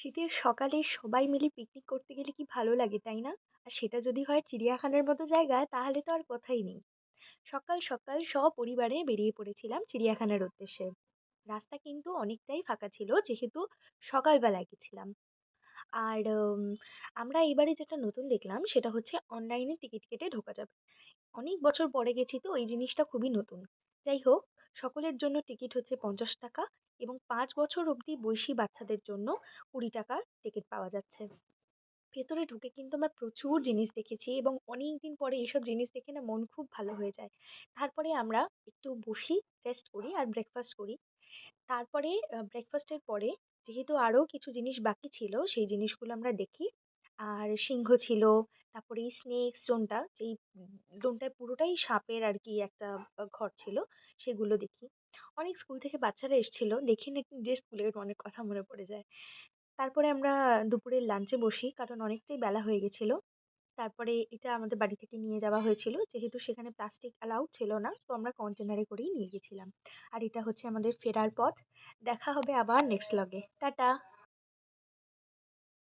শীতের সকালে সবাই মিলে পিকনিক করতে গেলে কি ভালো লাগে, তাই না? আর সেটা যদি হয় চিড়িয়াখানার মতো জায়গায় তাহলে তো আর কথাই নেই। সকাল সকাল সপরিবারে বেরিয়ে পড়েছিলাম চিড়িয়াখানার উদ্দেশ্যে। রাস্তা কিন্তু অনেকটাই ফাঁকা ছিল যেহেতু সকালবেলায় গেছিলাম। আর আমরা এবারে যেটা নতুন দেখলাম সেটা হচ্ছে অনলাইনে টিকিট কেটে ঢোকা যাবে। অনেক বছর পরে গেছি তো এই জিনিসটা খুবই নতুন। যাই হোক, সকলের জন্য টিকিট হচ্ছে 50 টাকা এবং 5 বছর অবধি বয়সী বাচ্চাদের জন্য 20 টাকার টিকিট পাওয়া যাচ্ছে। ভেতরে ঢুকে কিন্তু আমরা প্রচুর জিনিস দেখেছি এবং অনেক দিন পরে এইসব জিনিস দেখে না মন খুব ভালো হয়ে যায়। তারপরে আমরা একটু বসি, রেস্ট করি আর ব্রেকফাস্ট করি। তারপরে ব্রেকফাস্টের পরে যেহেতু আরো কিছু জিনিস বাকি ছিল, সেই জিনিসগুলো আমরা দেখি। আর সিংহ ছিল, তারপরে এই স্নেক জোনটা, যেই জোনটায় পুরোটাই সাপের আরকি একটা ঘর ছিল, সেগুলো দেখি। অনেক স্কুল থেকে বাচ্চারা এসেছিল, দেখে না নিজের স্কুলের অনেক কথা মনে পড়ে যায়। তারপরে আমরা দুপুরের লাঞ্চে বসি কারণ অনেকটাই বেলা হয়ে গেছিল। তারপরে এটা আমাদের বাড়ি থেকে নিয়ে যাওয়া হয়েছিল। যেহেতু সেখানে প্লাস্টিক অ্যালাউড ছিল না, তো আমরা কন্টেনারে করেই নিয়ে গেছিলাম। আর এটা হচ্ছে আমাদের ফেরার পথ। দেখা হবে আবার নেক্সট ভ্লগে। টাটা।